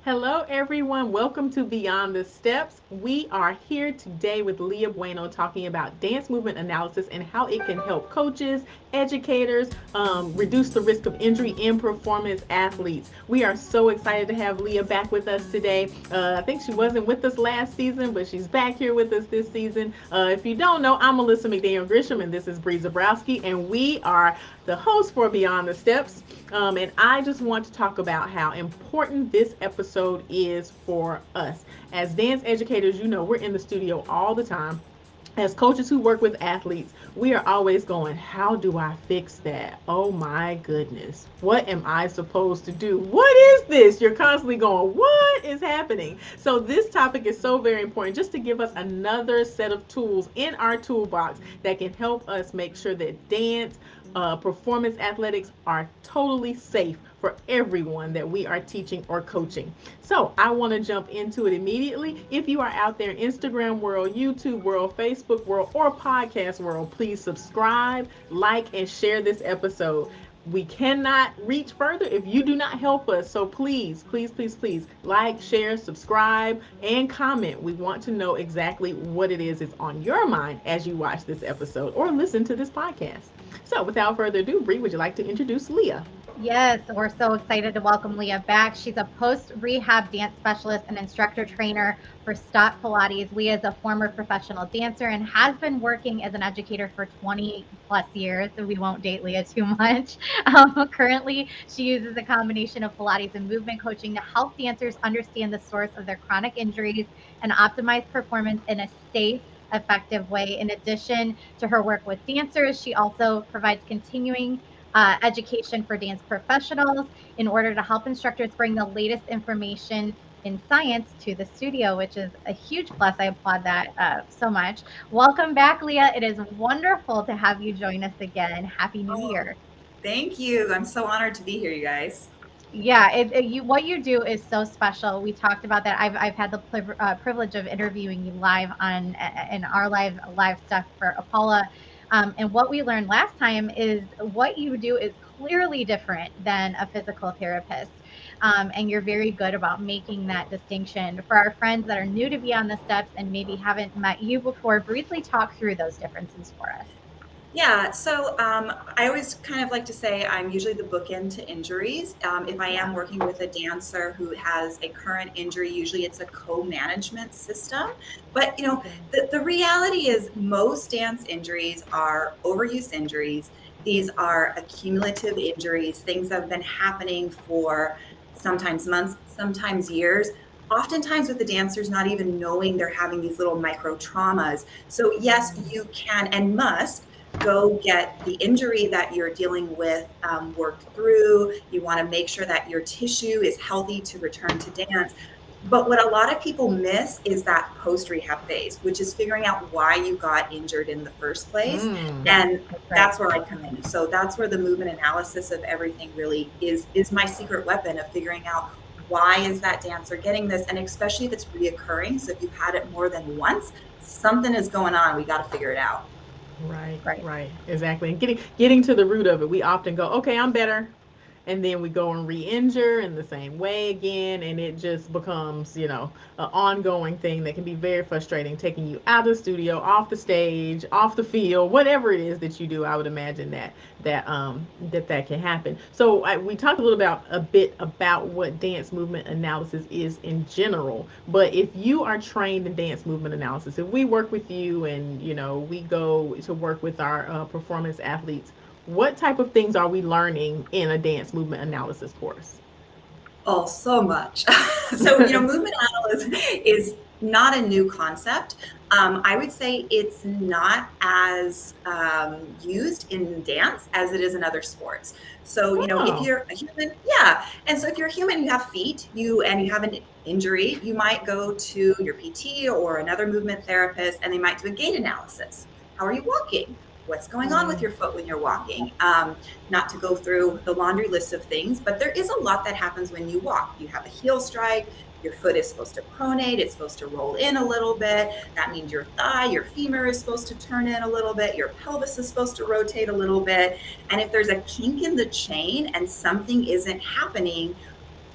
Hello, everyone. Welcome to Beyond the Steps. We are here today with Leah Bueno talking about dance movement analysis and how it can help coaches, educators, reduce the risk of injury in performance athletes. We are so excited to have Leah back with us today. I think she wasn't with us last season, but she's back here with us this season. If you don't know, I'm Melissa McDaniel Grisham, and this is Bree Zabrowski, and we are the host for Beyond the Steps. And I just want to talk about how important this episode is for us. As dance educators, we're in the studio all the time. As coaches who work with athletes, we are always going, how do I fix that? Oh my goodness. What am I supposed to do? What is this? You're constantly going, what is happening? So, this topic is so very important just to give us another set of tools in our toolbox that can help us make sure that dance, performance athletics are totally safe for everyone that we are teaching or coaching. So I want to jump into it immediately. If you are out there in Instagram world, YouTube world, Facebook world, or podcast world, please subscribe, like, and share this episode. We cannot reach further if you do not help us. So please, please, please, please like, share, subscribe, and comment. We want to know exactly what it is that's on your mind as you watch this episode or listen to this podcast. So without further ado, Bree, would you like to introduce Leah? Yes, we're so excited to welcome Leah back. She's a post-rehab dance specialist and instructor trainer for Stott Pilates. Leah is a former professional dancer and has been working as an educator for 20 plus years, so we won't date Leah too much. Currently, she uses a combination of Pilates and movement coaching to help dancers understand the source of their chronic injuries and optimize performance in a safe, effective way. In addition to her work with dancers, she also provides continuing education for dance professionals in order to help instructors bring the latest information in science to the studio, which is a huge plus. I applaud that so much. Welcome back, Leah. It is wonderful to have you join us again. Happy New Oh, Year. thank you. I'm so honored to be here, you guys. Yeah, what you do is so special. We talked about that. I've had the privilege of interviewing you live on in our live stuff for Apollo. And what we learned last time is what you do is clearly different than a physical therapist. And you're very good about making that distinction. For our friends that are new to Beyond the Steps and maybe haven't met you before, briefly talk through those differences for us. Yeah, so I always kind of like to say I'm usually the bookend to injuries. If I am Yeah. working with a dancer who has a current injury, usually it's a co-management system. But Okay. the reality is most dance injuries are overuse injuries. These are accumulative injuries, things that have been happening for sometimes months, sometimes years. Oftentimes with the dancers not even knowing they're having these little micro traumas. So yes, you can and must go get the injury that you're dealing with worked through. You want to make sure that your tissue is healthy to return to dance. But what a lot of people miss is that post rehab phase, which is figuring out why you got injured in the first place. Mm. Yes, And that's right. that's where I come in. So that's where the movement analysis of everything really is my secret weapon of figuring out why is that dancer getting this, and especially if it's reoccurring. So if you've had it more than once, something is going on. We got to figure it out. Right, Right. right, exactly. And getting to the root of it, we often go, okay, I'm better, and then we go and re-injure in the same way again, and it just becomes, an ongoing thing that can be very frustrating, taking you out of the studio, off the stage, off the field, whatever it is that you do. I would imagine that can happen. So we talked a bit about what dance movement analysis is in general, but if you are trained in dance movement analysis, if we work with you and we go to work with our performance athletes, what type of things are we learning in a dance movement analysis course? Oh, so much. So, movement analysis is not a new concept. I would say it's not as used in dance as it is in other sports. So, if Oh, you're a human, yeah. And so if you're a human, you have feet, and you have an injury, you might go to your PT or another movement therapist, and they might do a gait analysis. How are you walking? What's going on with mm, your foot when you're walking? Not to go through the laundry list of things, but there is a lot that happens when you walk. You have a heel strike, your foot is supposed to pronate, it's supposed to roll in a little bit. That means your thigh, your femur is supposed to turn in a little bit, your pelvis is supposed to rotate a little bit. And if there's a kink in the chain and something isn't happening,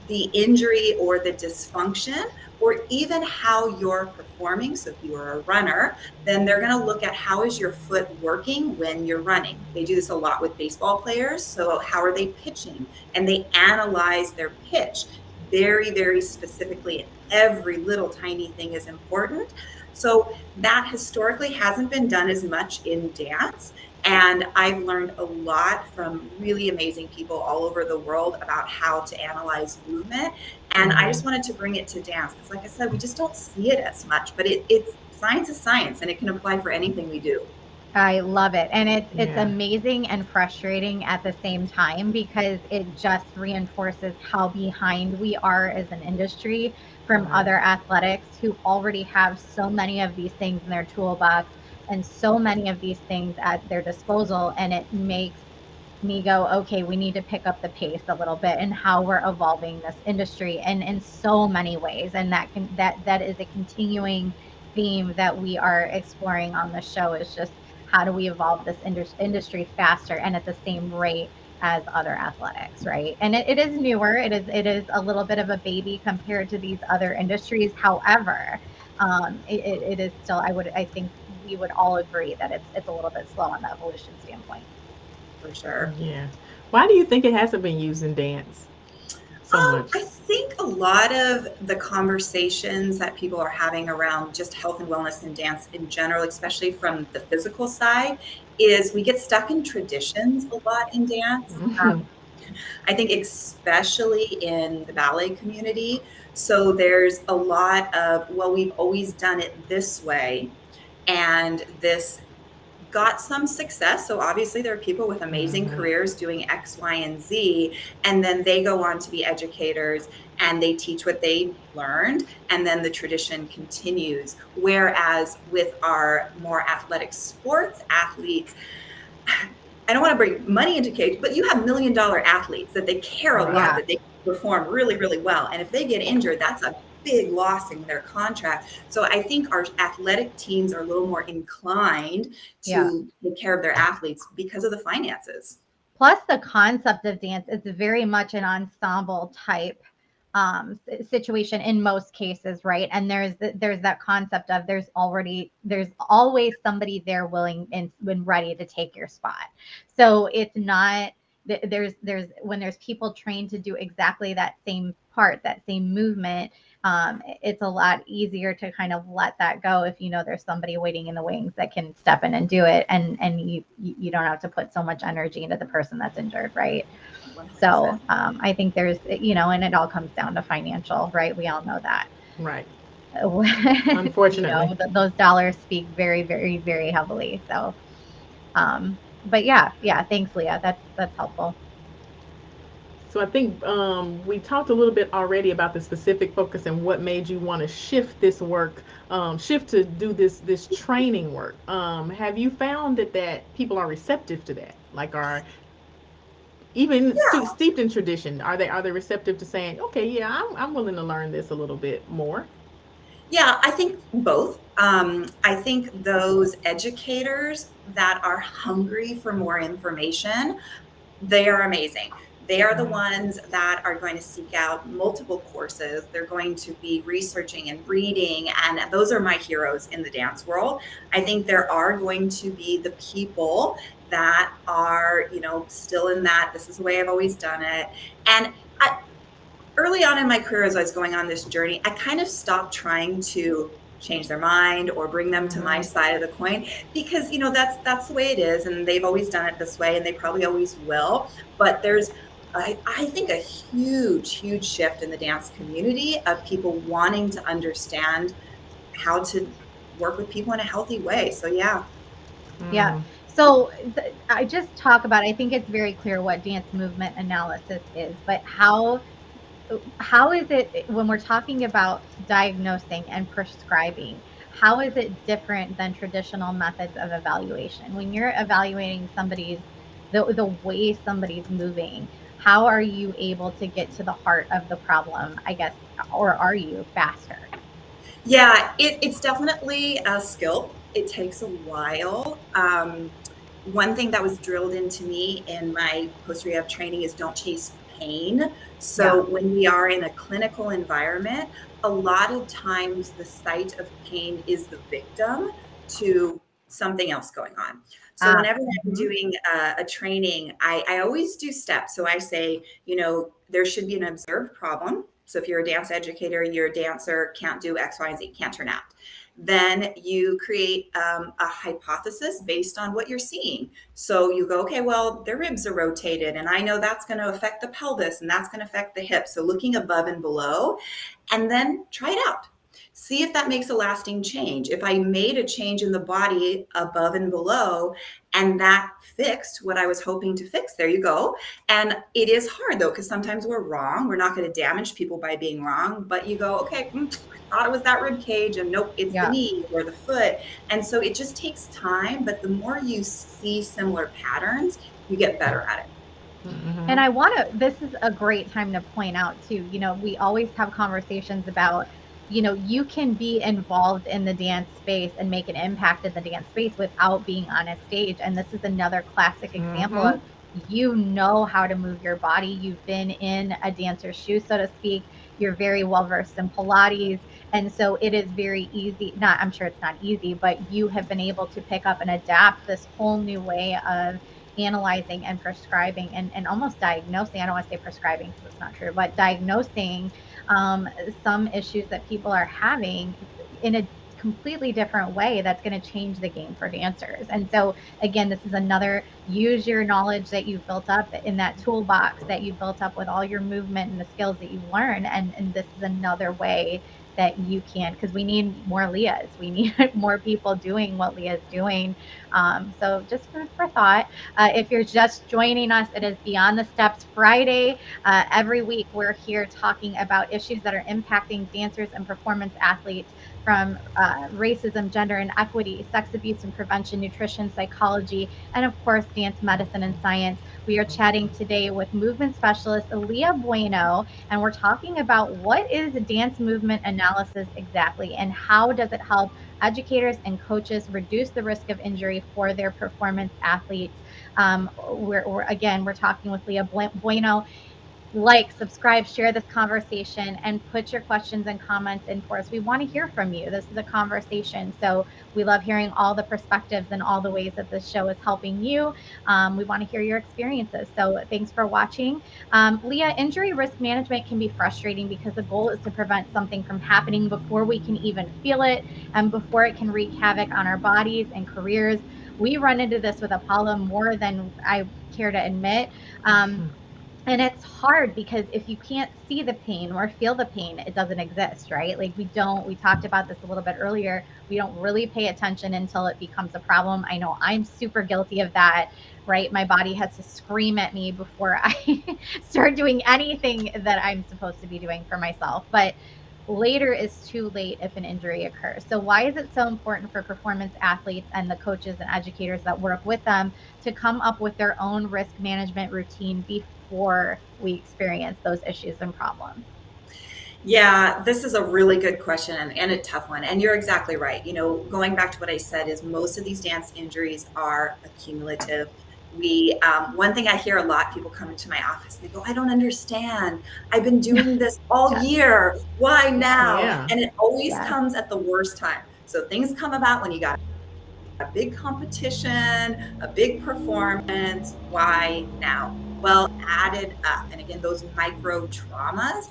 the injury or the dysfunction, or even how you're performing. So if you are a runner, then they're going to look at how is your foot working when you're running. They do this a lot with baseball players. So how are they pitching? And they analyze their pitch very, very specifically. And every little tiny thing is important. So that historically hasn't been done as much in dance. And I've learned a lot from really amazing people all over the world about how to analyze movement. And I just wanted to bring it to dance because, like I said, we just don't see it as much, but it's science is science and it can apply for anything we do. I love it. And it's Yeah. amazing and frustrating at the same time because it just reinforces how behind we are as an industry from Right. other athletics who already have so many of these things in their toolbox and so many of these things at their disposal. And it makes me go, okay, we need to pick up the pace a little bit in how we're evolving this industry and in so many ways. And that is a continuing theme that we are exploring on the show is just how do we evolve this industry faster and at the same rate as other athletics, right? And it is newer. It is a little bit of a baby compared to these other industries. However, it is still. I think we would all agree that it's a little bit slow on the evolution standpoint. For sure. Yeah. Why do you think it hasn't been used in dance so much? I think a lot of the conversations that people are having around just health and wellness and dance in general, especially from the physical side, is we get stuck in traditions a lot in dance. I think especially in the ballet community. So there's a lot of, well, we've always done it this way, and this got some success. So obviously there are people with amazing careers doing X, Y, and Z, and then they go on to be educators and they teach what they learned, and then the tradition continues. Whereas with our more athletic sports athletes, I don't want to bring money into cage, but you have $1 million athletes that they care a lot, Yeah. that they perform really, really well. And if they get injured, that's a big loss in their contract. So I think our athletic teams are a little more inclined Yeah. to take care of their athletes because of the finances. Plus, the concept of dance is very much an ensemble type situation in most cases, right? And there's that concept of there's always somebody there willing and when ready to take your spot. So it's not there's when there's people trained to do exactly that same part, that same movement. It's a lot easier to kind of let that go if you know there's somebody waiting in the wings that can step in and do it, and you don't have to put so much energy into the person that's injured, right? 100%. So I think there's, and it all comes down to financial, right? We all know that. Right. You Unfortunately. know, those dollars speak very, very, very heavily. So, but yeah. Thanks, Leah. That's helpful. So I think we talked a little bit already about the specific focus and what made you want to shift this work, shift to do this training work. Have you found that people are receptive to that? Like, are even steeped in tradition? Are they receptive to saying, okay, yeah, I'm willing to learn this a little bit more? Yeah, I think both. I think those educators that are hungry for more information, they are amazing. They are the ones that are going to seek out multiple courses. They're going to be researching and reading, and those are my heroes in the dance world. I think there are going to be the people that are, still in that, this is the way I've always done it. And early on in my career, as I was going on this journey, I kind of stopped trying to change their mind or bring them to my side of the coin because that's the way it is, and they've always done it this way, and they probably always will. But there's I think a huge shift in the dance community of people wanting to understand how to work with people in a healthy way. So yeah. Yeah. Mm. So I just talk about, I think it's very clear what dance movement analysis is, but how is it when we're talking about diagnosing and prescribing, how is it different than traditional methods of evaluation when you're evaluating the way somebody's moving? How are you able to get to the heart of the problem, I guess, or are you faster? Yeah, it's definitely a skill. It takes a while. One thing that was drilled into me in my post rehab training is don't chase pain. So when we are in a clinical environment, a lot of times the site of pain is the victim to something else going on. So whenever I'm doing a training, I always do steps. So I say, there should be an observed problem. So if you're a dance educator, your dancer can't do X, Y, and Z, can't turn out. Then you create a hypothesis based on what you're seeing. So you go, okay, well, their ribs are rotated, and I know that's going to affect the pelvis and that's going to affect the hips. So looking above and below, and then try it out. See if that makes a lasting change. If I made a change in the body above and below, and that fixed what I was hoping to fix, there you go. And it is hard though, because sometimes we're wrong. We're not going to damage people by being wrong, but you go, okay, I thought it was that rib cage, and nope, it's the knee or the foot. And so it just takes time, but the more you see similar patterns, you get better at it. And this is a great time to point out too, we always have conversations about, you can be involved in the dance space and make an impact in the dance space without being on a stage. And this is another classic example of, how to move your body. You've been in a dancer's shoes, so to speak. You're very well versed in Pilates. And so it is very easy. I'm sure it's not easy, but you have been able to pick up and adapt this whole new way of analyzing and prescribing and almost diagnosing. I don't want to say prescribing because it's not true, but diagnosing some issues that people are having in a completely different way that's going to change the game for dancers. And so again, this is another, use your knowledge that you've built up in that toolbox that you've built up with all your movement and the skills that you learn. And this is another way that you can, because we need more Leahs. We need more people doing what Leah's doing. So just food for thought. If you're just joining us, it is Beyond the Steps Friday. Every week we're here talking about issues that are impacting dancers and performance athletes, from racism, gender and equity, sex abuse and prevention, nutrition, psychology, and of course, dance medicine and science. We are chatting today with movement specialist Leah Bueno, and we're talking about what is dance movement analysis exactly, and how does it help educators and coaches reduce the risk of injury for their performance athletes. We're talking with Leah Bueno. Like, subscribe, share this conversation, and put your questions and comments in for us. We want to hear from you. This is a conversation. So we love hearing all the perspectives and all the ways that this show is helping you. We want to hear your experiences. So thanks for watching. Leah, injury risk management can be frustrating because the goal is to prevent something from happening before we can even feel it and before it can wreak havoc on our bodies and careers. We run into this with Apollo more than I care to admit. And it's hard because if you can't see the pain or feel the pain, it doesn't exist, right? Like we talked about this a little bit earlier. We don't really pay attention until it becomes a problem. I know I'm super guilty of that, right? My body has to scream at me before I start doing anything that I'm supposed to be doing for myself. But later is too late if an injury occurs. So why is it so important for performance athletes and the coaches and educators that work with them to come up with their own risk management routine before we experience those issues and problems? Yeah, this is a really good question and a tough one. And you're exactly right. Going back to what I said is most of these dance injuries are accumulative. One thing I hear a lot, people come into my office, they go, I don't understand. I've been doing this all year. Why now? Yeah. And it always comes at the worst time. So things come about when you got a big competition, a big performance. Why now? Well, added up. And again, those micro traumas.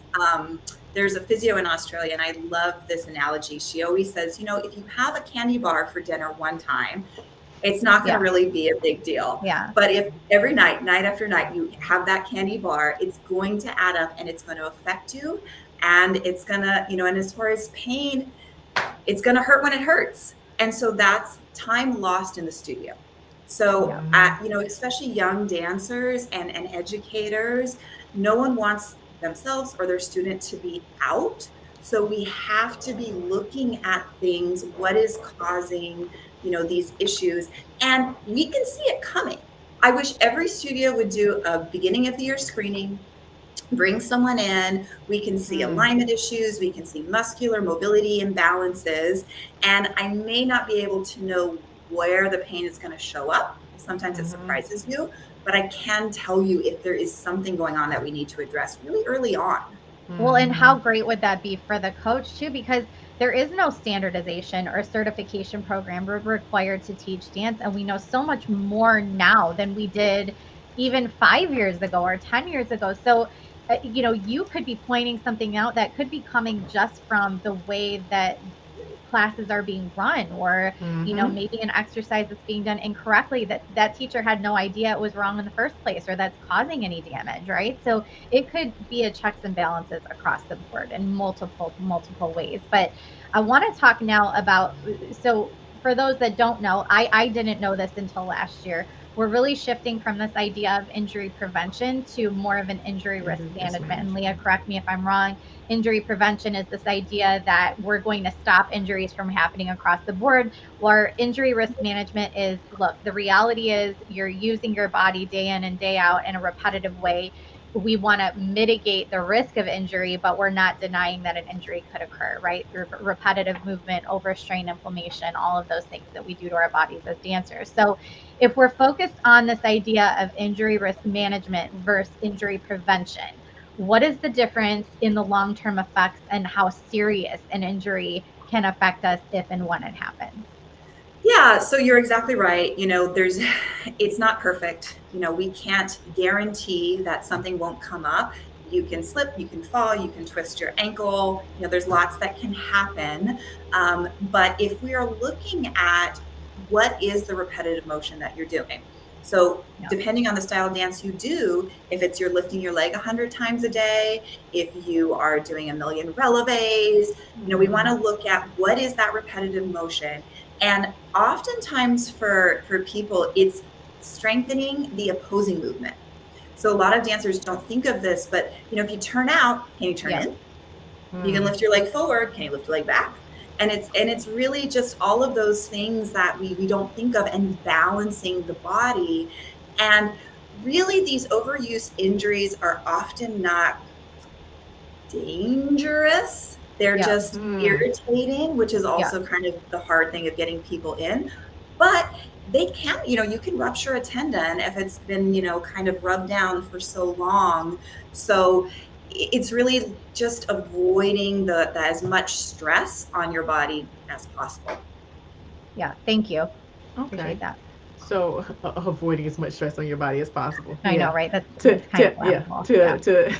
There's a physio in Australia, and I love this analogy. She always says, if you have a candy bar for dinner one time, it's not going to really be a big deal. Yeah. But if every night after night, you have that candy bar, it's going to add up and it's going to affect you. And it's going to, and as far as pain, it's going to hurt when it hurts. And so that's time lost in the studio. So, especially young dancers and educators, no one wants themselves or their student to be out. So we have to be looking at things, what is causing, these issues, and we can see it coming. I wish every studio would do a beginning of the year screening, bring someone in, we can see alignment issues, we can see muscular mobility imbalances, and I may not be able to know where the pain is going to show up. Sometimes it surprises you, but I can tell you if there is something going on that we need to address really early on. Well, and how great would that be for the coach too? Because there is no standardization or certification program required to teach dance. And we know so much more now than we did even 5 years ago or 10 years ago. So, you could be pointing something out that could be coming just from the way that classes are being run, or maybe an exercise that's being done incorrectly that teacher had no idea it was wrong in the first place, or that's causing any damage, right? So it could be a checks and balances across the board in multiple ways. But I want to talk now about, so for those that don't know, I didn't know this until last year. We're really shifting from this idea of injury prevention to more of an injury risk management. And Leah, correct me if I'm wrong. Injury prevention is this idea that we're going to stop injuries from happening across the board. Or injury risk management is, look, the reality is you're using your body day in and day out in a repetitive way. We want to mitigate the risk of injury, but we're not denying that an injury could occur, right? Through repetitive movement, overstrain, inflammation, all of those things that we do to our bodies as dancers. So if we're focused on this idea of injury risk management versus injury prevention, what is the difference in the long-term effects and how serious an injury can affect us if and when it happens? Yeah, so you're exactly right. It's not perfect. We can't guarantee that something won't come up. You can slip, you can fall, you can twist your ankle. There's lots that can happen. But if we are looking at what is the repetitive motion that you're doing, so depending on the style of dance you do, if it's you're lifting your leg 100 times a day, if you are doing a million releves, we want to look at what is that repetitive motion. And oftentimes for people, it's strengthening the opposing movement. So a lot of dancers don't think of this, but if you turn out, can you turn in? You can lift your leg forward. Can you lift your leg back? And it's really just all of those things that we don't think of, and balancing the body. And really, these overuse injuries are often not dangerous. They're just irritating, which is also kind of the hard thing of getting people in. But they can, you can rupture a tendon if it's been, kind of rubbed down for so long. So it's really just avoiding the as much stress on your body as possible. Yeah, thank you. Okay. Appreciate that. So avoiding as much stress on your body as possible. I know, right? That's kind of laughable.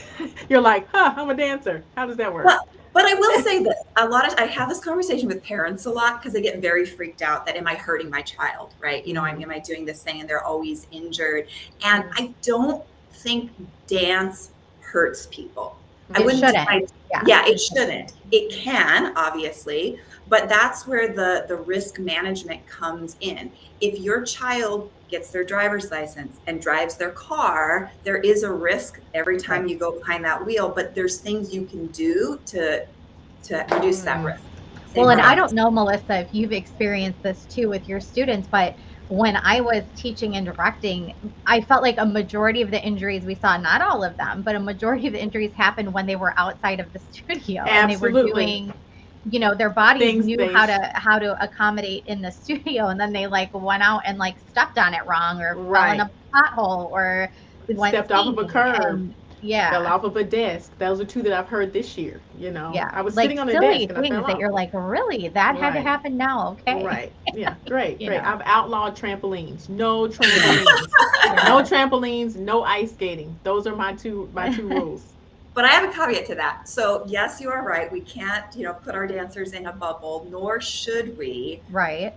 You're like, I'm a dancer. How does that work? Well, but I will say this, I have this conversation with parents a lot because they get very freaked out that, am I hurting my child, right? Am I doing this thing, and they're always injured. And I don't think dance hurts people. It shouldn't. It shouldn't. It can, obviously, but that's where the risk management comes in. If your child gets their driver's license and drives their car, there is a risk every time you go behind that wheel, but there's things you can do to reduce that risk. Well, and I don't know, Melissa, if you've experienced this too with your students, but when I was teaching and directing, I felt like a majority of the injuries we saw, not all of them, but a majority of the injuries happened when they were outside of the studio. Absolutely. And they were doing, their bodies knew how to accommodate in the studio, and then they went out and stepped on it wrong, or fell in a pothole, or stepped off of a curb. Fell off of a desk. Those are two that I've heard this year. I was sitting on a desk and I fell off. That you're like, really? That had to happen now? Okay. Right. Yeah. Great. Great. I've outlawed trampolines. No trampolines. No trampolines. No ice skating. Those are my two rules. But I have a caveat to that. So yes, you are right. We can't, put our dancers in a bubble, nor should we. Right.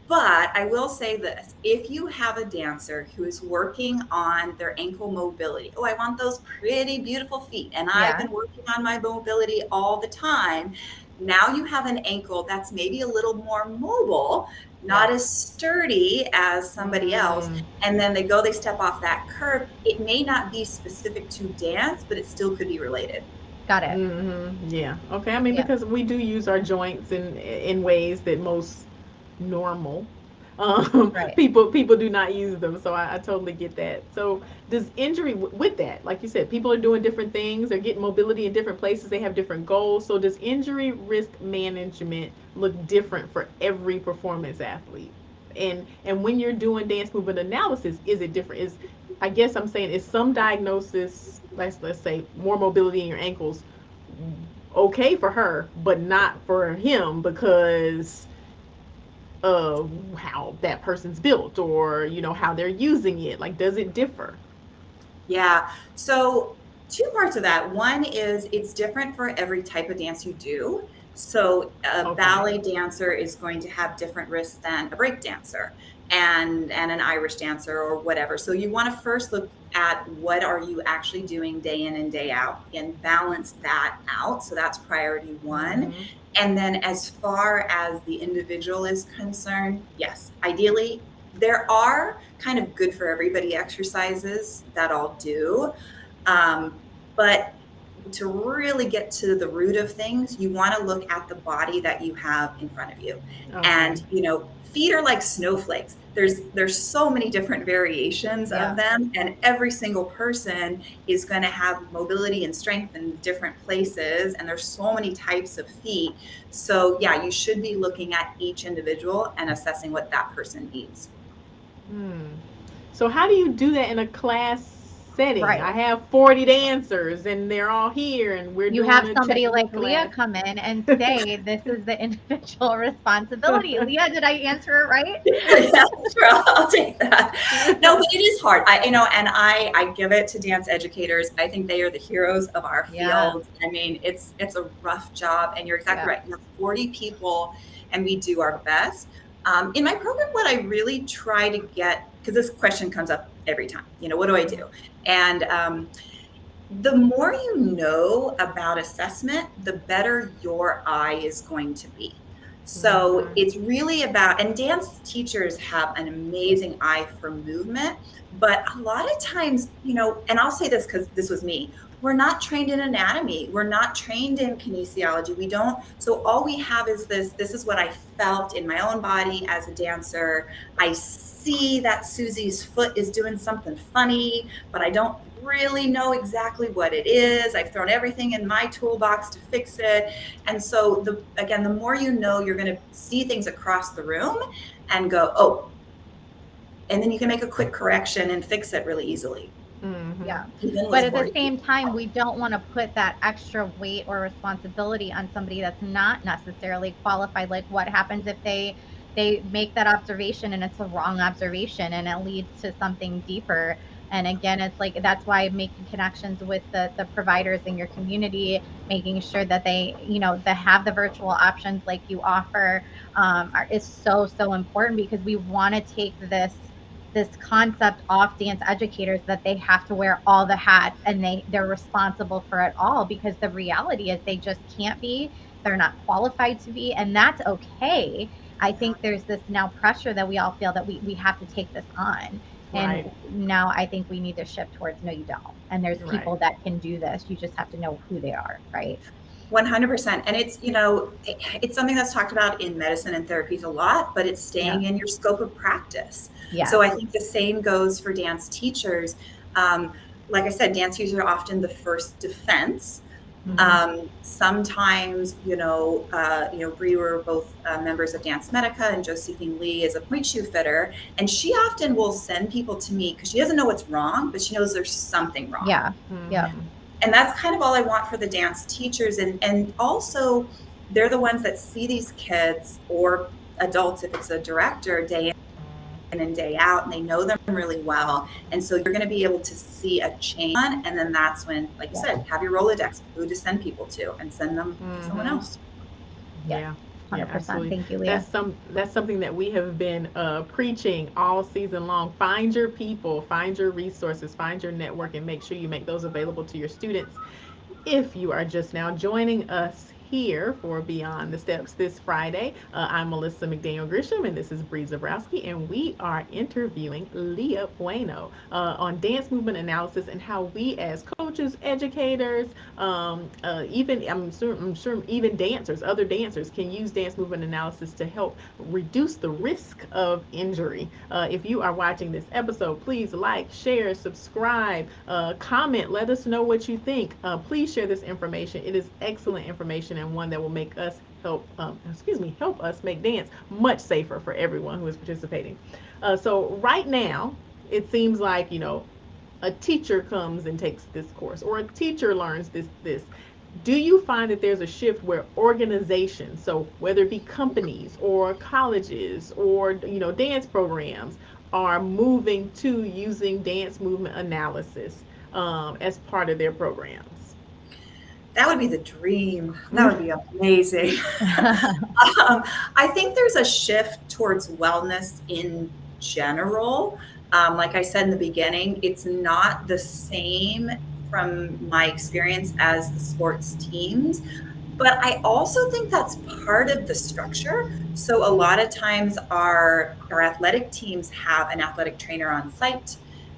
But I will say this, if you have a dancer who is working on their ankle mobility, I want those pretty, beautiful feet, and I've been working on my mobility all the time. Now you have an ankle that's maybe a little more mobile, not as sturdy as somebody else. And then they step off that curb. It may not be specific to dance, but it still could be related. Got it. Yeah. Okay. I mean, because we do use our joints in ways that most normal people do not use them, so I totally get that. So does injury with that, like you said, people are doing different things, they're getting mobility in different places, they have different goals, so does injury risk management look different for every performance athlete? And when you're doing dance movement analysis, is it different? I guess I'm saying is some diagnosis, let's say more mobility in your ankles, okay for her, but not for him because of how that person's built or how they're using it. Like, does it differ? Yeah. So, two parts of that. One is it's different for every type of dance you do. So, a Okay. ballet dancer is going to have different risks than a break dancer and an Irish dancer or whatever. So, you want to first look at what are you actually doing day in and day out and balance that out. So, that's priority one. Mm-hmm. And then, as far as the individual is concerned, yes, ideally, there are kind of good for everybody exercises that I'll do. But to really get to the root of things, you want to look at the body that you have in front of you. Okay. And, feet are like snowflakes. There's so many different variations Yeah. of them, and every single person is going to have mobility and strength in different places, and there's so many types of feet. So yeah, you should be looking at each individual and assessing what that person needs. Hmm. So how do you do that in a class setting? Right. I have 40 dancers and they're all here and we're You doing have a somebody technique like Leah class. come in and say, this is the individual responsibility. Leah, did I answer it right? Yeah, sure, I'll take that. No, but it is hard. And I give it to dance educators. I think they are the heroes of our Yeah. field. I mean, it's a rough job, and you're exactly Yeah. right. You have 40 people, and we do our best. In my program, what I really try to get, because this question comes up every time, what do I do? And the more you know about assessment, the better your eye is going to be. So Mhm. it's really about, and dance teachers have an amazing eye for movement, but a lot of times, and I'll say this because this was me, we're not trained in anatomy. We're not trained in kinesiology. We don't, so all we have is this is what I felt in my own body as a dancer. I see that Susie's foot is doing something funny, but I don't really know exactly what it is. I've thrown everything in my toolbox to fix it. And so the more you know, you're going to see things across the room and go, oh, and then you can make a quick correction and fix it really easily, Mhm. Yeah. even But with at the 40 same people. time, we don't want to put that extra weight or responsibility on somebody that's not necessarily qualified. Like what happens if they make that observation and it's a wrong observation and it leads to something deeper. And again, it's like that's why making connections with the providers in your community, making sure that they have the virtual options like you offer, is so important because we want to take this concept off dance educators that they have to wear all the hats and they're responsible for it all, because the reality is they just can't be, they're not qualified to be, and that's okay. I think there's this now pressure that we all feel that we have to take this on, and Right. now I think we need to shift towards no you don't, and there's Right. people that can do this, you just have to know who they are, right? 100%. And it's something that's talked about in medicine and therapies a lot, but it's Yeah. staying in your scope of practice. Yes. So I think the same goes for dance teachers. Um, like I said, dance teachers are often the first defense. Mhm. Sometimes, Bree were both members of Dance Medica, and Josephine Lee is a point shoe fitter. And she often will send people to me because she doesn't know what's wrong, but she knows there's something wrong. Yeah. Yeah. Mhm. And that's kind of all I want for the dance teachers. And also, they're the ones that see these kids or adults, if it's a director, day in and day out, and they know them really well. And so you're going to be able to see a change. And then that's when, like you Yeah. said, have your Rolodex, who to send people to, and send them to someone Mhm. else. Yes. Yeah. Yeah, 100%. absolutely. Thank you, Leah. That's something that we have been preaching all season long. Find your people, find your resources, find your network, and make sure you make those available to your students. If you are just now joining us here for Beyond the Steps this Friday, I'm Melissa McDaniel Grisham, and this is Bree Zabrowski, and we are interviewing Leah Bueno on dance movement analysis and how we, as coaches, educators, even I'm sure even dancers, other dancers, can use dance movement analysis to help reduce the risk of injury. If you are watching this episode, please like, share, subscribe, comment, let us know what you think. Please share this information. It is excellent information and one that will make us help us make dance much safer for everyone who is participating. So right now, it seems like a teacher comes and takes this course, or a teacher learns this, do you find that there's a shift where organizations, so whether it be companies or colleges or dance programs, are moving to using dance movement analysis as part of their programs? That would be the dream. That would be amazing. I think there's a shift towards wellness in general. Like I said in the beginning, it's not the same from my experience as the sports teams, but I also think that's part of the structure. So a lot of times our athletic teams have an athletic trainer on site.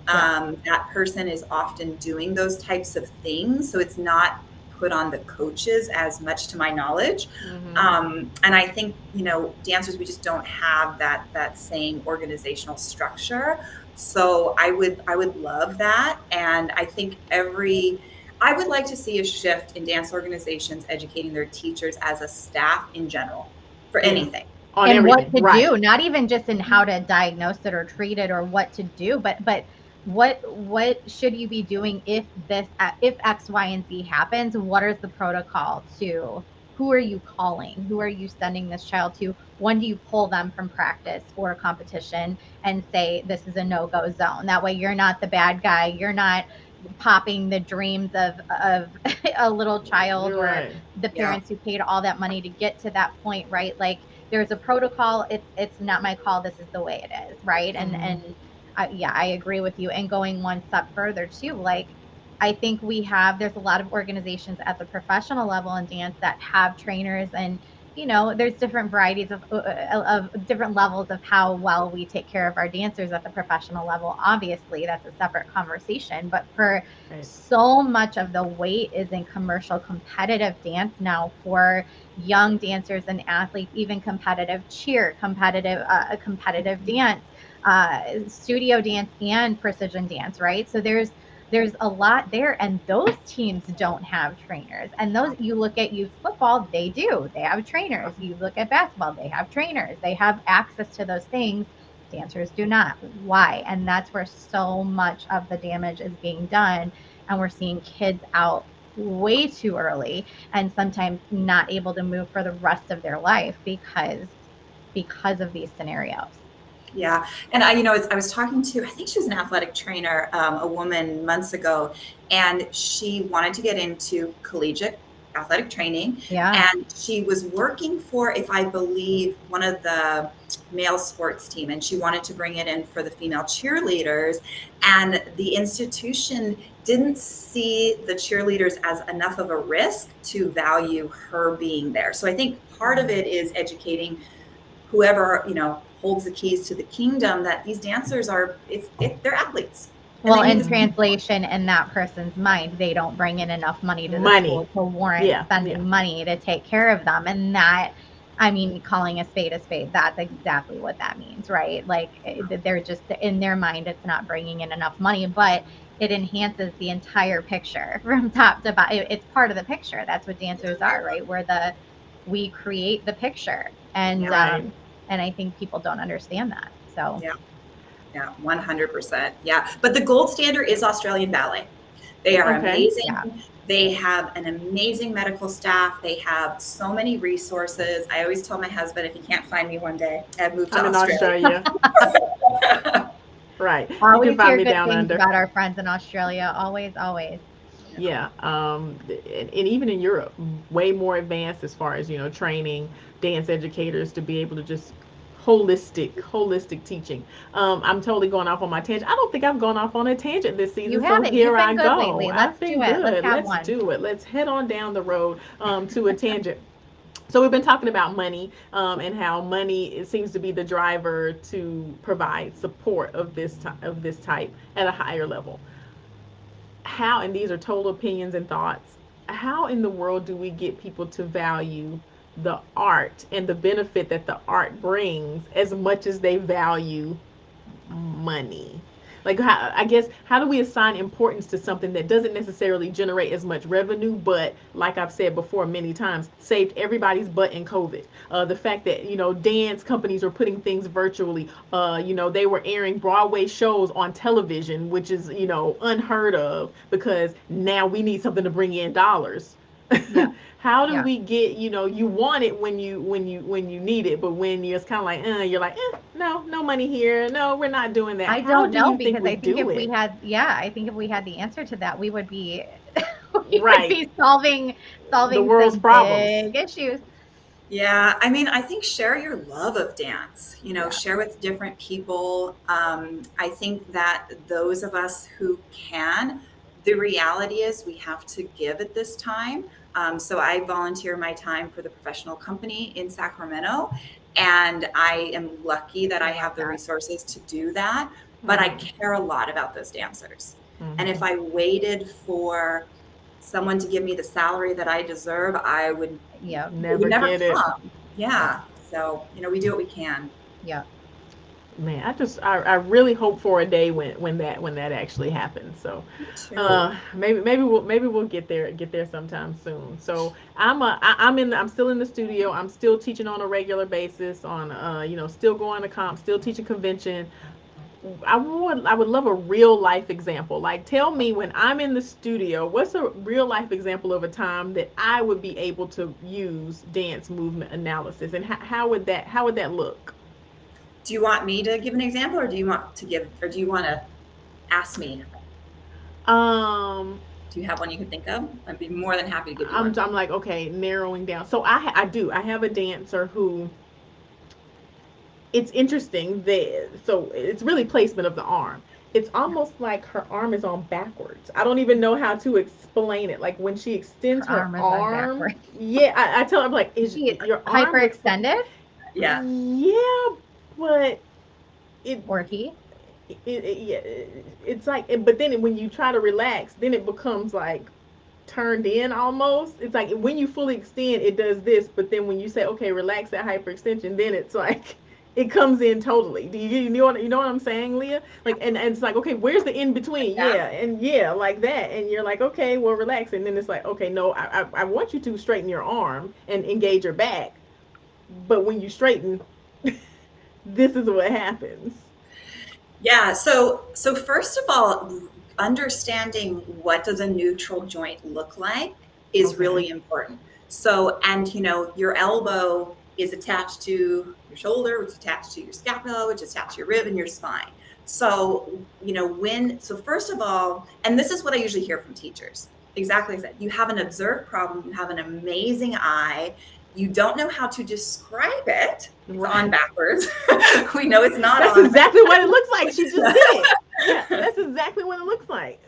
Yeah. That person is often doing those types of things. So it's not put on the coaches as much to my knowledge. Mm-hmm. And I think, dancers, we just don't have that same organizational structure. So I would love that. And I think I would like to see a shift in dance organizations educating their teachers as a staff in general for Yeah. anything. On And what everything, to right? do, not even just in how to diagnose it or treat it or what to do, but what should you be doing if if X, Y, and Z happens? What is the protocol to, who are you calling? Who are you sending this child to? When do you pull them from practice or competition and say this is a no-go zone? That way you're not the bad guy. You're not popping the dreams of a little child You're or right. the Yeah. parents who paid all that money to get to that point, right? Like there's a protocol. It's not my call. This is the way it is, right? Mm-hmm. And yeah, I agree with you. And going one step further too, like I think there's a lot of organizations at the professional level in dance that have trainers, and there's different varieties of different levels of how well we take care of our dancers at the professional level. Obviously, that's a separate conversation. But for Right. so much of the weight is in commercial competitive dance now for young dancers and athletes, even competitive cheer, competitive dance, studio dance, and precision dance, right? So there's a lot there, and those teams don't have trainers. And those, you look at youth football, they have trainers. You look at basketball, they have trainers. They have access to those things. Dancers do not. Why? And that's where so much of the damage is being done, and we're seeing kids out way too early and sometimes not able to move for the rest of their life because of these scenarios. Yeah. And I was talking to, I think she was an athletic trainer, a woman months ago, and she wanted to get into collegiate athletic training. Yeah. And she was working for, if I believe, one of the male sports team, and she wanted to bring it in for the female cheerleaders. And the institution didn't see the cheerleaders as enough of a risk to value her being there. So I think part of it is educating whoever holds the keys to the kingdom that these dancers are they're athletes and Well, they need in this. translation, in that person's mind, they don't bring in enough money to the Money. school to warrant Yeah. Yeah. spending money to take care of them. And that, I mean, calling a spade, that's exactly what that means, right? Like they're just, in their mind, it's not bringing in enough money, but it enhances the entire picture from top to bottom. It's part of the picture. That's what dancers are, right? We create the picture. And, Right. and I think people don't understand that. So. Yeah. Yeah, 100%. Yeah. But the gold standard is Australian ballet. They are Okay. amazing. Yeah. They have an amazing medical staff. They have so many resources. I always tell my husband, if he can't find me one day, I've moved to I'm in Australia. Australia. Right. You Always can find hear me good down things under. about our friends in Australia. Always, always. Yeah. And even in Europe, way more advanced as far as, training dance educators to be able to just holistic teaching. I'm totally going off on my tangent. I don't think I've gone off on a tangent this You season, so haven't. here You've I been good go. lately. Let's I've do been it. Let's good. have Let's one. do it. Let's head on down the road to a tangent. So we've been talking about money and how money, it seems to be the driver to provide support of this type at a higher level. How, and these are total opinions and thoughts, how in the world do we get people to value the art and the benefit that the art brings as much as they value money? Like, how, I guess, how do we assign importance to something that doesn't necessarily generate as much revenue, but like I've said before many times, saved everybody's butt in COVID. The fact that, dance companies are putting things virtually. They were airing Broadway shows on television, which is, unheard of, because now we need something to bring in dollars. Yeah. How do Yeah. we get, you want it when you need it, but when you're kind of like, you're like, no, no money here, no, we're not doing that. I How don't do know, you think because we I think do if we it? had, yeah, I think if we had the answer to that, we would be we would Right. be solving The solving world's some problems. big issues. Yeah, I mean, I think share your love of dance, Yeah. share with different people. I think that those of us who can, the reality is we have to give at this time. So I volunteer my time for the professional company in Sacramento, and I am lucky that I I love have the that. resources to do that. But I Mm-hmm. care a lot about those dancers. And Mm-hmm. if I waited for someone to give me the salary that I deserve, Yep. it would Never never get it. come. Yep. Yeah. So, we do what we can. Yep. Man, I really hope for a day when that actually happens. So, Me too. maybe we'll get there sometime soon. So I'm still in the studio. I'm still teaching on a regular basis. On still going to comp, still teaching convention. I would love a real life example. Like, tell me, when I'm in the studio, what's a real life example of a time that I would be able to use dance movement analysis, and how would that look? Do you want me to give an example, or do you want to ask me? Um, Do you have one you can think of? I'd be more than happy to give you I'm one. I'm like, okay, narrowing down. So I have a dancer who, it's interesting that, so it's really placement of the arm. It's almost like her arm is on backwards. I don't even know how to explain it. Like, when she extends Her her arm is on arm, backwards. yeah, I tell her, I'm like, is She your arm looks like, hyperextended, Yeah. yeah, but it or he? yeah, it's like, but then when you try to relax, then it becomes like turned in almost. It's like when you fully extend, it does this, but then when you say, okay, relax that hyperextension, then it's like it comes in totally. Do you know what I'm saying, Leah? Like, and it's like, okay, where's the in between? Yeah. Yeah, and yeah, like that, and you're like, okay, well, relax, and then it's like, okay, no, I want you to straighten your arm and engage your back, but when you straighten, this is what happens. Yeah. So first of all, understanding what does a neutral joint look like is Okay. really important. So, and your elbow is attached to your shoulder, which is attached to your scapula, which is attached to your rib and your spine. So, so first of all, and this is what I usually hear from teachers. Exactly as I said, you have an observed problem, you have an amazing eye, you don't know how to describe it. It's on Right. backwards. We know it's not That's on exactly what it looks like. She just did it. Yeah, that's exactly what it looks like.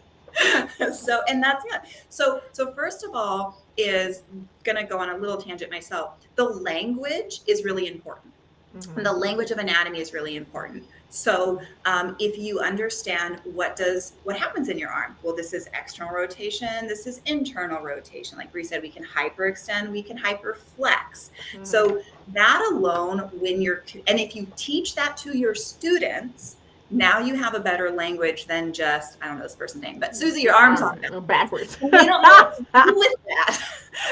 so and that's it. So first of all, is gonna go on a little tangent myself. The language is really important. And Mm-hmm. the language of anatomy is really important. So if you understand what happens in your arm, well, this is external rotation, this is internal rotation. Like Bree said, we can hyperextend, we can hyperflex. Mm-hmm. So that alone, and if you teach that to your students, now you have a better language than just, I don't know this person's name, but Susie, your arm's on backwards. Backwards. And they don't know what to do with that.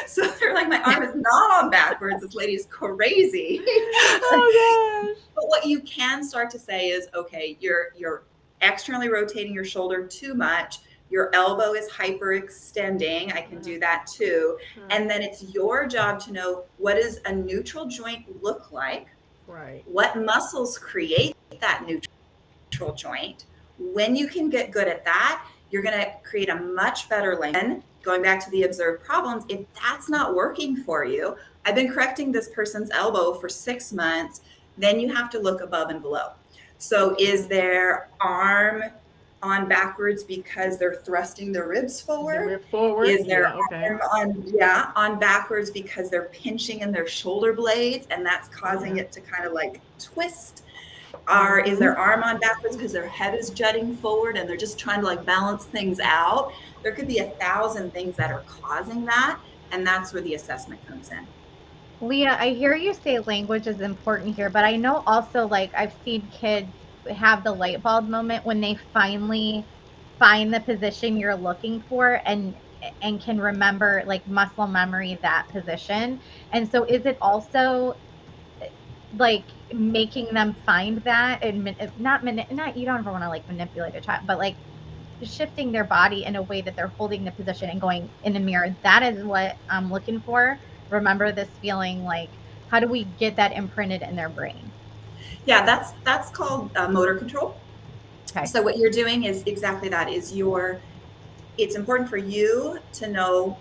So they're like, my arm is not on backwards. This lady is crazy. Oh gosh. But what you can start to say is, okay, you're externally rotating your shoulder too much. Your elbow is hyperextending. I can do that too. And then it's your job to know, what does a neutral joint look like? Right. What muscles create that neutral joint? When you can get good at that, you're going to create a much better lane. Going back to the observed problems, if that's not working for you, I've been correcting this person's elbow for 6 months, then you have to look above and below. So is their arm on backwards because they're thrusting their ribs forward? Rip forward. Is their Yeah. Okay. arm on backwards because they're pinching in their shoulder blades and that's causing it to kind of like twist? Or is their arm on backwards because their head is jutting forward and they're just trying to like balance things out? There could be 1,000 things that are causing that, and that's where the assessment comes in. Leah, I hear you say language is important here, but I know also, like, I've seen kids have the light bulb moment when they finally find the position you're looking for and can remember, like, muscle memory, that position. And so is it also like making them find that and not, you don't ever want to like manipulate a child, but like shifting their body in a way that they're holding the position and going in the mirror? That is what I'm looking for. Remember this feeling. Like, how do we get that imprinted in their brain? Yeah, that's called motor control. Okay. So what you're doing is exactly that. It's important for you to know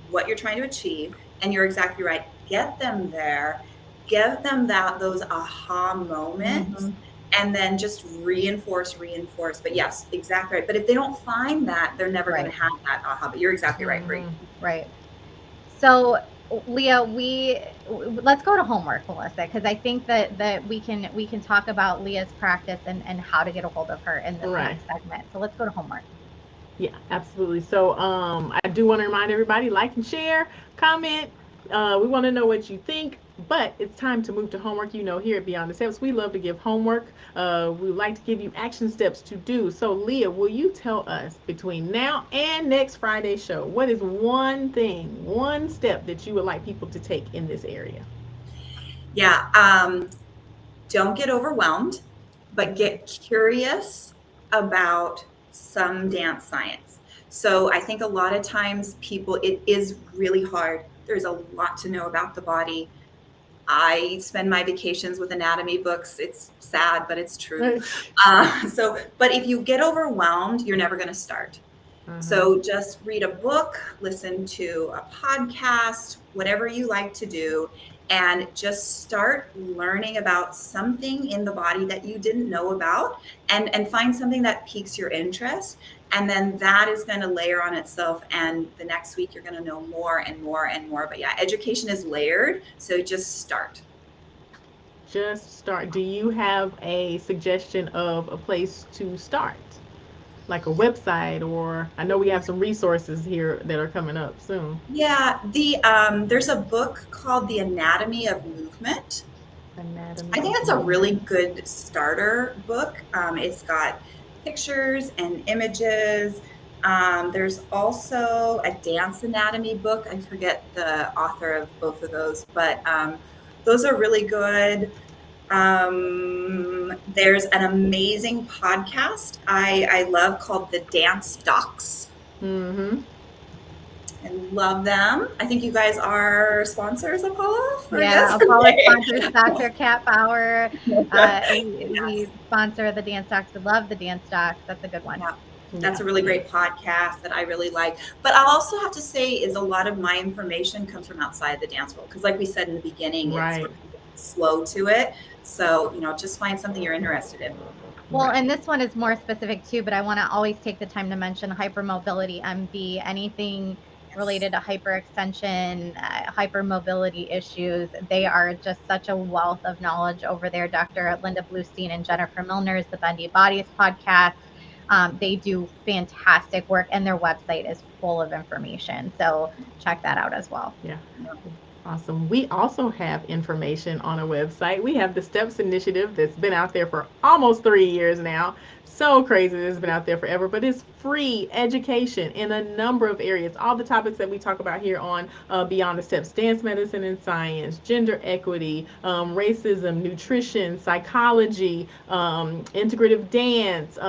what you're trying to achieve, and you're exactly right. Get them there, give them those aha moments, and then just reinforce. But yes, exactly right. But if they don't find that, they're never going to have that aha. But you're exactly right, Bree. Right. So, Leah, let's go to homework, Melissa, because I think that we can talk about Leah's practice and how to get a hold of her in this next segment. So let's go to homework. Yeah, absolutely. So I do want to remind everybody, like and share, comment. We want to know what you think, but it's time to move to homework. You know, here at Beyond the Steps, we love to give homework. We like to give you action steps to do. So Leah, will you tell us between now and next Friday's show, what is one thing, one step that you would like people to take in this area? Yeah, don't get overwhelmed, but get curious about some dance science. So I think a lot of times it is really hard. There's a lot to know about the body. I spend my vacations with anatomy books. It's sad, but it's true. But if you get overwhelmed, you're never going to start. So just read a book, listen to a podcast, whatever you like to do, and just start learning about something in the body that you didn't know about, and find something that piques your interest. And then that is going to layer on itself. And the next week, you're going to know more and more and more. But yeah, education is layered. So just start. Just start. Do you have a suggestion of a place to start? Like a website, or I know we have some resources here that are coming up soon. Yeah, there's a book called The Anatomy of Movement. I think that's a really good starter book. It's got pictures and images. There's also a dance anatomy book. I forget the author of both of those, but those are really good. There's an amazing podcast I love called The Dance Docs. I love them. I think you guys are sponsors, Apollo? Yeah, Apollo sponsors Dr. Kat Bauer. We sponsor the Dance Docs. We love the Dance Docs. That's a good one. Yeah. That's a really great podcast that I really like. But I'll also have to say is a lot of my information comes from outside the dance world. Because like we said in the beginning, it's slow to it. So, just find something you're interested in. Well, and this one is more specific too, but I want to always take the time to mention hypermobility MB, anything related to hyperextension, hypermobility issues. They are just such a wealth of knowledge over there. Dr. Linda Bluestein and Jennifer Milner's The Bendy Bodies podcast. They do fantastic work, and their website is full of information. So check that out as well. Yeah. Awesome. We also have information on a website. We have the STEPS initiative that's been out there for almost 3 years now. So crazy. It's been out there forever, but it's free education in a number of areas. All the topics that we talk about here on Beyond the Steps: dance, medicine, and science, gender equity, racism, nutrition, psychology, integrative dance,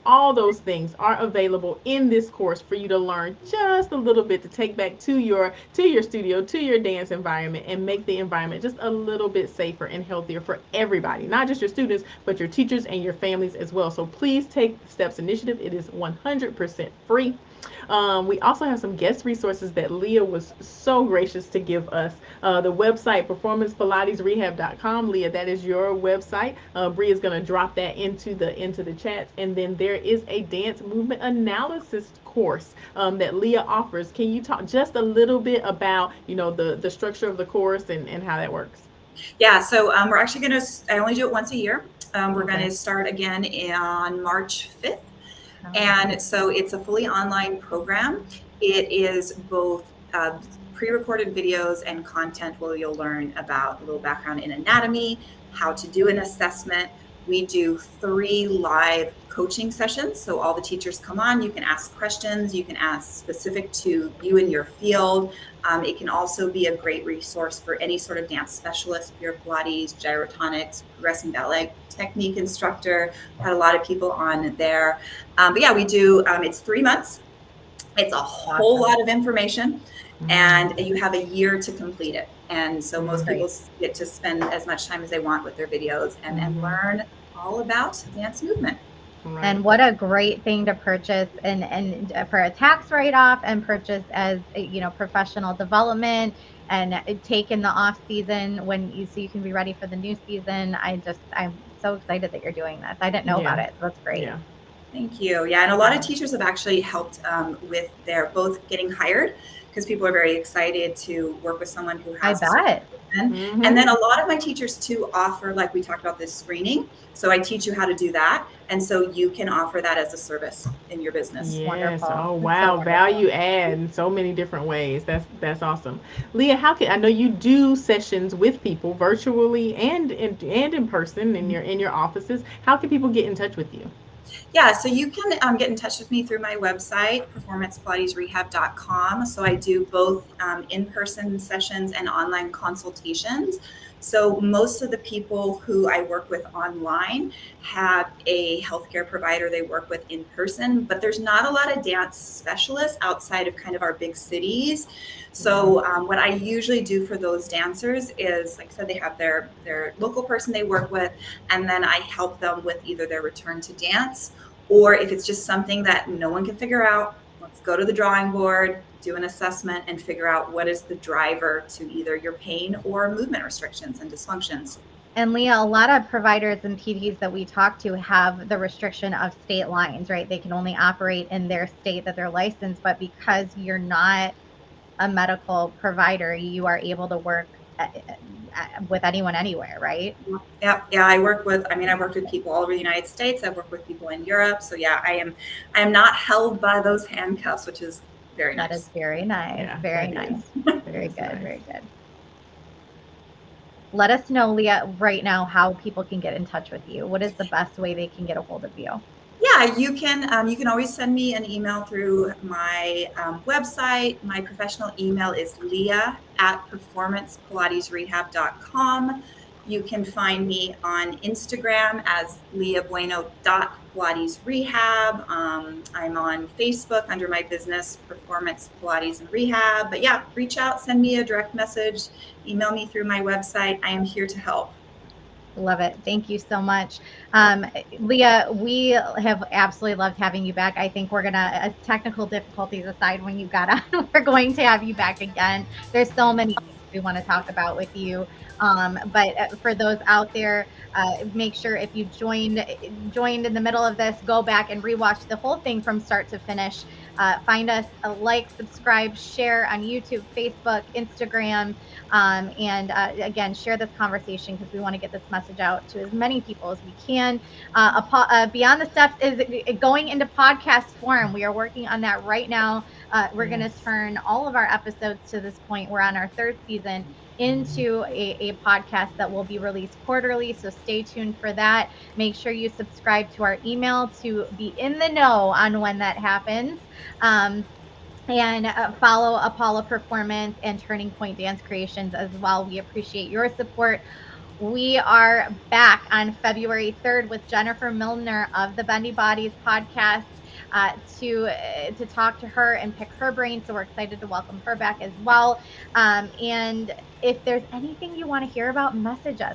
all those things are available in this course for you to learn just a little bit to take back to your studio, to your dance environment, and make the environment just a little bit safer and healthier for everybody, not just your students, but your teachers and your families as well. So please take the STEPS initiative. It is 100% free. We also have some guest resources that Leah was so gracious to give us. The website, performancepilatesrehab.com. Leah, that is your website. Bree is going to drop that into the chat. And then there is a dance movement analysis course that Leah offers. Can you talk just a little bit about, the structure of the course and how that works? Yeah, so we're actually going to, I only do it once a year. We're going to start again on March 5th. And so it's a fully online program. It is both pre-recorded videos and content where you'll learn about a little background in anatomy, how to do an assessment. We do 3 live coaching sessions. So all the teachers come on, you can ask questions, you can ask specific to you and your field. It can also be a great resource for any sort of dance specialist, if you're a Pilates, gyrotonics, progressing ballet technique instructor. Had a lot of people on there. But yeah, we do, it's 3 months. It's a whole lot of information, and you have a year to complete it. And so most people get to spend as much time as they want with their videos and learn all about dance movement. Right. And what a great thing to purchase and for a tax write-off, and purchase as, you know, professional development, and take in the off season when you can be ready for the new season. I'm so excited that you're doing this. I didn't know about it. So that's great. Yeah. Thank you. Yeah, and a lot of teachers have actually helped with their both getting hired, because people are very excited to work with someone who has. I bet. And then a lot of my teachers too offer, like we talked about, this screening. So I teach you how to do that, and so you can offer that as a service in your business. Yes. Wonderful. Oh wow, so value add in so many different ways. That's awesome. Leah, I know you do sessions with people virtually and in person in your offices. How can people get in touch with you? Yeah, so you can get in touch with me through my website, performancepilatesrehab.com. So I do both in-person sessions and online consultations. So most of the people who I work with online have a healthcare provider they work with in person, but there's not a lot of dance specialists outside of kind of our big cities. So what I usually do for those dancers is, like I said, they have their local person they work with, and then I help them with either their return to dance, or if it's just something that no one can figure out, let's go to the drawing board, do an assessment, and figure out what is the driver to either your pain or movement restrictions and dysfunctions. And Leah, a lot of providers and PTs that we talk to have the restriction of state lines, right? They can only operate in their state that they're licensed, but because you're not a medical provider, you are able to work with anyone anywhere, right? Yeah. I've worked with people all over the United States. I've worked with people in Europe. So yeah, I am not held by those handcuffs, which is very nice. That is very nice. Yeah, very nice. Very good. Nice. Very good. Let us know, Leah, right now how people can get in touch with you. What is the best way they can get a hold of you? Yeah, you can always send me an email through my website. My professional email is leah@performancepilatesrehab.com. You can find me on Instagram as leahbueno.pilatesrehab. I'm on Facebook under my business, Performance Pilates and Rehab. But yeah, reach out, send me a direct message, email me through my website. I am here to help. Love it. Thank you so much. Leah, we have absolutely loved having you back. I think we're going to, technical difficulties aside when you got on, we're going to have you back again. There's so many things we want to talk about with you. But for those out there, make sure if you joined in the middle of this, go back and rewatch the whole thing from start to finish. Find us, subscribe, share on YouTube, Facebook, Instagram, and again, share this conversation because we want to get this message out to as many people as we can. Beyond the Steps is going into podcast form. We are working on that right now. We're going to turn all of our episodes to this point. We're on our 3rd season into a podcast that will be released quarterly. So stay tuned for that. Make sure you subscribe to our email to be in the know on when that happens. And follow Apollo Performance and Turning Point Dance Creations as well. We appreciate your support. We are back on February 3rd with Jennifer Milner of the Bendy Bodies podcast to talk to her and pick her brain. So we're excited to welcome her back as well. And if there's anything you want to hear about, message us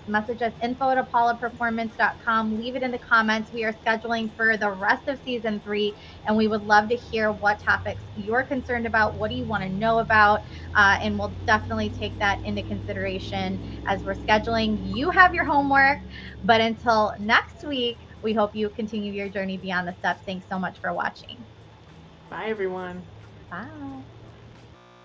info@apolloperformance.com. Leave it in the comments. We are scheduling for the rest of season 3, and we would love to hear what topics you're concerned about. What do you want to know about? And we'll definitely take that into consideration as we're scheduling. You have your homework, but until next week, we hope you continue your journey beyond the steps. Thanks so much for watching. Bye, everyone. Bye.